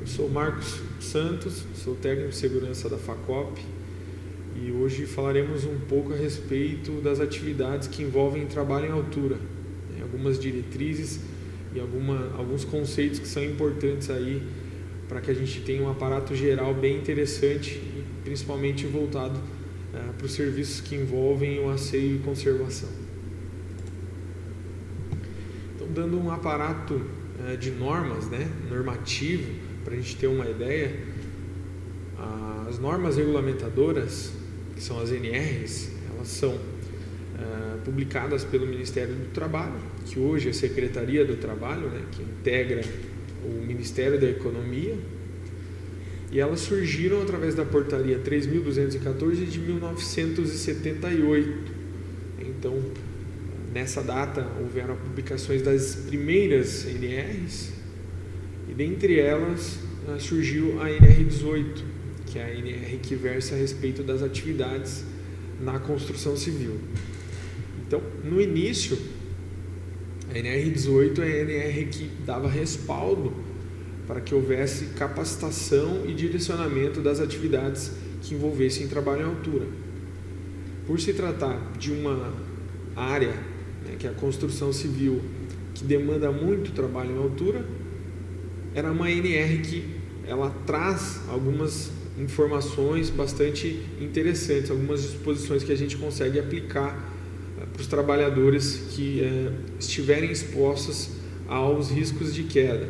sou Marcos Santos, sou técnico de segurança da FACOP e hoje falaremos um pouco a respeito das atividades que envolvem trabalho em altura, né? Algumas diretrizes e alguns conceitos que são importantes aí para que a gente tenha um aparato geral bem interessante e principalmente voltado para os serviços que envolvem o asseio e conservação. Então, dando um aparato de normas, né, normativo, para a gente ter uma ideia, as normas regulamentadoras, que são as NRs, elas são publicadas pelo Ministério do Trabalho, que hoje é a Secretaria do Trabalho, né, que integra o Ministério da Economia, e elas surgiram através da Portaria 3.214 de 1978. Então, nessa data, houveram publicações das primeiras NRs, e dentre elas surgiu a NR18, que é a NR que versa a respeito das atividades na construção civil. Então, no início, a NR18 é a NR que dava respaldo para que houvesse capacitação e direcionamento das atividades que envolvessem trabalho em altura. Por se tratar de uma área, né, que é a construção civil, que demanda muito trabalho em altura, era uma NR que ela traz algumas informações bastante interessantes, algumas disposições que a gente consegue aplicar para os trabalhadores que estiverem expostos aos riscos de queda.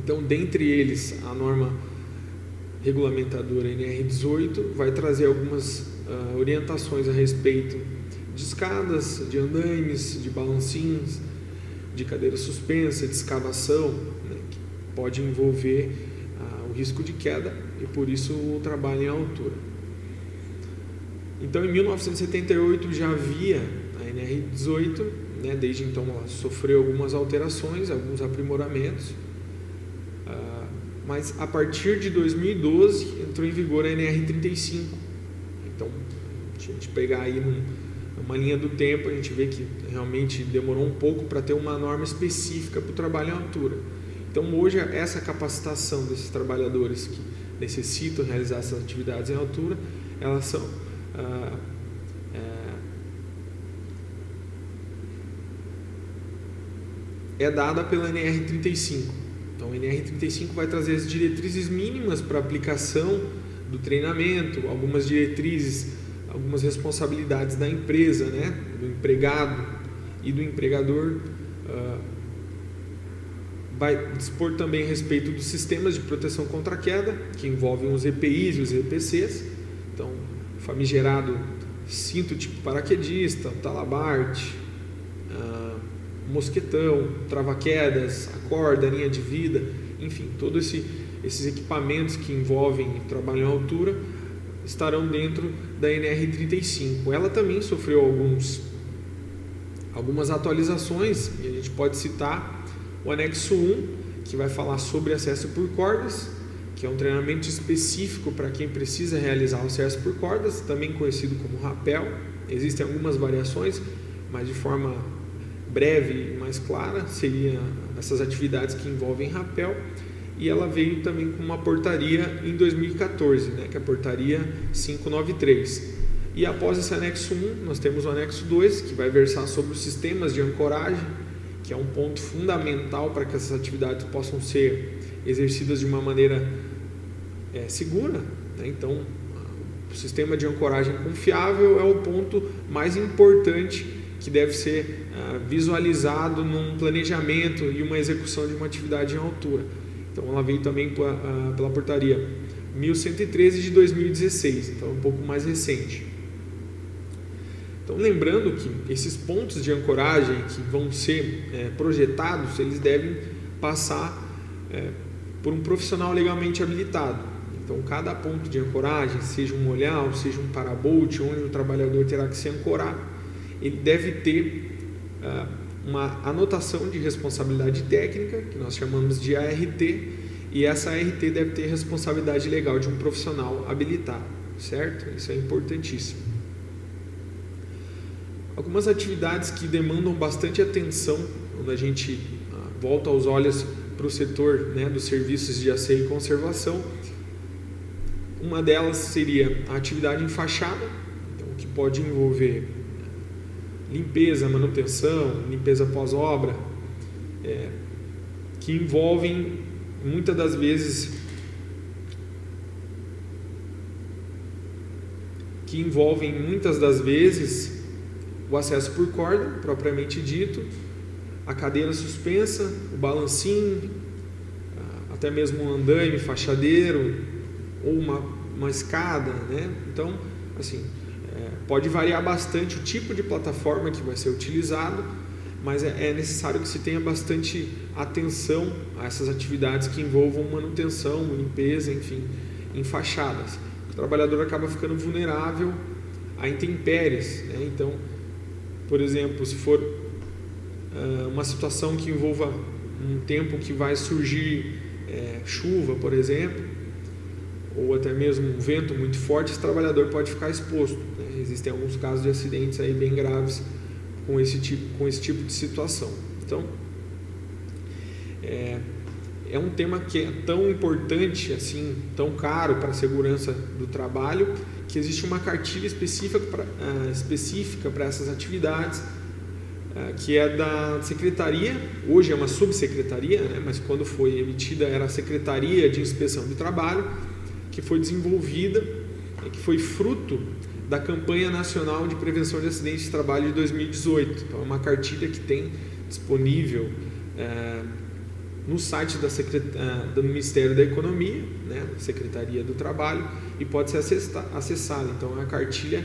Então, dentre eles, a norma regulamentadora NR18 vai trazer algumas orientações a respeito de escadas, de andaimes, de balancinhos, de cadeira suspensa, de escavação, né, que pode envolver o risco de queda e, por isso, o trabalho em altura. Então, em 1978 já havia a NR18, né, desde então ela sofreu algumas alterações, alguns aprimoramentos, mas a partir de 2012 entrou em vigor a NR35. Então, se a gente pegar aí numa linha do tempo, a gente vê que realmente demorou um pouco para ter uma norma específica para o trabalho em altura. Então, hoje, essa capacitação desses trabalhadores que necessitam realizar essas atividades em altura, elas são dada pela NR35. Então, a NR35 vai trazer as diretrizes mínimas para aplicação do treinamento, algumas diretrizes, algumas responsabilidades da empresa, né, do empregado e do empregador. Vai dispor também a respeito dos sistemas de proteção contra a queda, que envolvem os EPIs e os EPCs. Então, famigerado cinto tipo paraquedista, talabarte, mosquetão, trava-quedas, a corda, a linha de vida, enfim, todos esses equipamentos que envolvem trabalho em altura estarão dentro da NR35. Ela também sofreu algumas atualizações, e a gente pode citar o anexo 1, que vai falar sobre acesso por cordas, que é um treinamento específico para quem precisa realizar o acesso por cordas, também conhecido como rapel. Existem algumas variações, mas de forma breve e mais clara, seriam essas atividades que envolvem rapel. E ela veio também com uma portaria em 2014, né, que é a portaria 593. E após esse anexo 1, nós temos o anexo 2, que vai versar sobre os sistemas de ancoragem, que é um ponto fundamental para que essas atividades possam ser exercidas de uma maneira segura, né? Então, o sistema de ancoragem confiável é o ponto mais importante que deve ser visualizado num planejamento e uma execução de uma atividade em altura. Então, ela veio também pela portaria 1113 de 2016, então é um pouco mais recente. Então, lembrando que esses pontos de ancoragem que vão ser projetados, eles devem passar por um profissional legalmente habilitado. Então, cada ponto de ancoragem, seja um olhar, seja um parabolt, onde o trabalhador terá que se ancorar, ele deve ter uma anotação de responsabilidade técnica, que nós chamamos de ART, e essa ART deve ter responsabilidade legal de um profissional habilitado, certo? Isso é importantíssimo. Algumas atividades que demandam bastante atenção, quando a gente volta os olhos para o setor, né, dos serviços de asseio e conservação. Uma delas seria a atividade em fachada, então, que pode envolver limpeza, manutenção, limpeza pós-obra, que envolvem muitas das vezes o acesso por corda, propriamente dito, a cadeira suspensa, o balancinho, até mesmo um andaime fachadeiro ou uma escada, né? Então, assim, pode variar bastante o tipo de plataforma que vai ser utilizado, mas é necessário que se tenha bastante atenção a essas atividades que envolvam manutenção, limpeza, enfim, em fachadas. O trabalhador acaba ficando vulnerável a intempéries, né? Então, por exemplo, se for uma situação que envolva um tempo que vai surgir chuva, por exemplo, ou até mesmo um vento muito forte, esse trabalhador pode ficar exposto, né? Existem alguns casos de acidentes aí bem graves com esse tipo de situação. Então, é um tema que é tão importante, assim, tão caro para a segurança do trabalho, que existe uma cartilha específica para essas atividades, que é da Secretaria, hoje é uma subsecretaria, né, mas quando foi emitida era a Secretaria de Inspeção de Trabalho, que foi desenvolvida, que foi fruto da Campanha Nacional de Prevenção de Acidentes de Trabalho de 2018. Então, é uma cartilha que tem disponível no site do Ministério da Economia, né, Secretaria do Trabalho, e pode ser acessada. Então, é a cartilha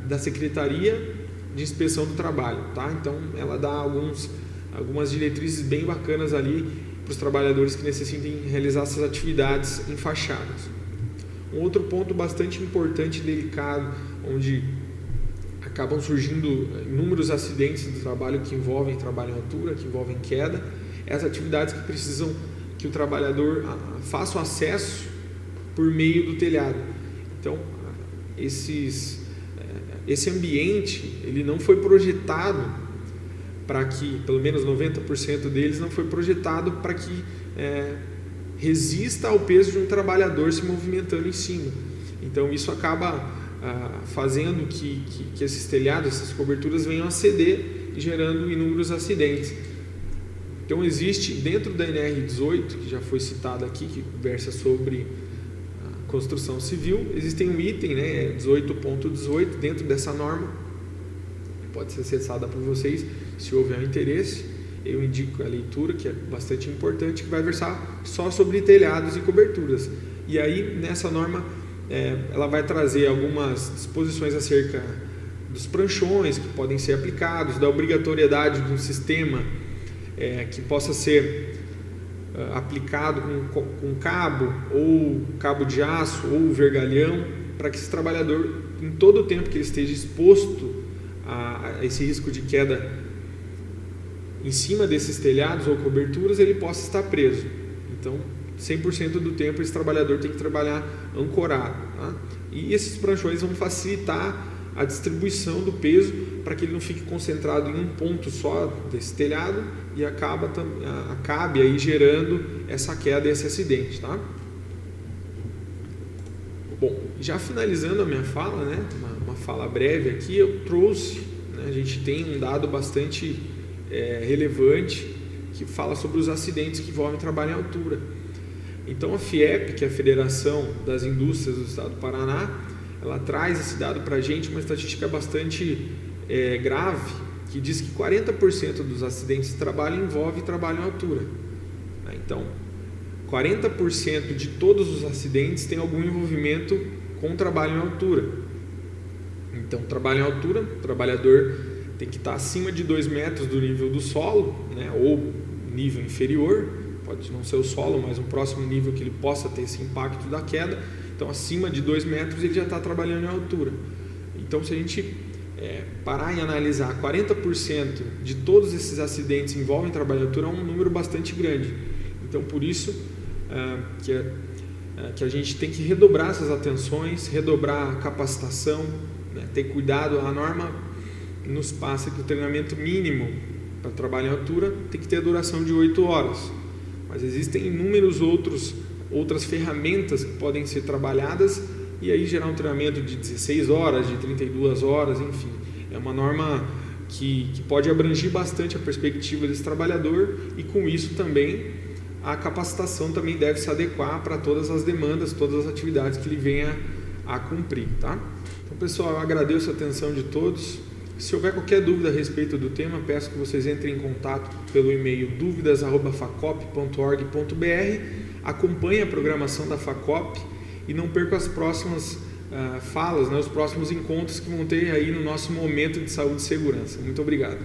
da Secretaria de Inspeção do Trabalho, tá? Então, ela dá algumas diretrizes bem bacanas ali para os trabalhadores que necessitem realizar essas atividades em fachadas. Um outro ponto bastante importante e delicado, onde acabam surgindo inúmeros acidentes do trabalho que envolvem trabalho em altura, que envolvem queda, é as atividades que precisam que o trabalhador faça o acesso por meio do telhado. Então, esse ambiente, ele não foi projetado para que, pelo menos 90% deles, não foi projetado para que resista ao peso de um trabalhador se movimentando em cima. Então, isso acaba fazendo que esses telhados, essas coberturas venham a ceder e gerando inúmeros acidentes. Então, existe, dentro da NR18, que já foi citado aqui, que versa sobre a construção civil, existem um item, né, 18.18, dentro dessa norma, pode ser acessada por vocês, se houver interesse. Eu indico a leitura, que é bastante importante, que vai versar só sobre telhados e coberturas. E aí, nessa norma, ela vai trazer algumas disposições acerca dos pranchões que podem ser aplicados, da obrigatoriedade de um sistema que possa ser aplicado com cabo, ou cabo de aço, ou vergalhão, para que esse trabalhador, em todo o tempo que ele esteja exposto a esse risco de queda em cima desses telhados ou coberturas, ele possa estar preso. Então, 100% do tempo esse trabalhador tem que trabalhar ancorado, tá? E esses pranchões vão facilitar a distribuição do peso para que ele não fique concentrado em um ponto só desse telhado e acabe aí gerando essa queda e esse acidente, tá? Bom, já finalizando a minha fala, né, uma fala breve aqui, eu trouxe, né, a gente tem um dado bastante relevante que fala sobre os acidentes que envolvem trabalho em altura. Então, a FIEP, que é a Federação das Indústrias do Estado do Paraná, ela traz esse dado para a gente, uma estatística bastante grave, que diz que 40% dos acidentes de trabalho envolve trabalho em altura. Então, 40% de todos os acidentes têm algum envolvimento com trabalho em altura. Então, trabalho em altura, o trabalhador tem que estar acima de 2 metros do nível do solo, né, ou nível inferior, pode não ser o solo, mas um próximo nível que ele possa ter esse impacto da queda. Então, acima de 2 metros ele já está trabalhando em altura. Então, se a gente parar e analisar, 40% de todos esses acidentes envolvem trabalho em altura, é um número bastante grande. Então, por isso que a gente tem que redobrar essas atenções, redobrar a capacitação, né, ter cuidado. A norma nos passa que o treinamento mínimo para trabalho em altura tem que ter a duração de 8 horas. mas existem inúmeros outras ferramentas que podem ser trabalhadas e aí gerar um treinamento de 16 horas, de 32 horas, enfim. É uma norma que pode abranger bastante a perspectiva desse trabalhador e com isso também a capacitação também deve se adequar para todas as demandas, todas as atividades que ele venha a cumprir, tá? Então, pessoal, eu agradeço a atenção de todos. Se houver qualquer dúvida a respeito do tema, peço que vocês entrem em contato pelo e-mail duvidas@facop.org.br. Acompanhe a programação da Facop e não perca as próximas falas, né, os próximos encontros que vão ter aí no nosso momento de saúde e segurança. Muito obrigado.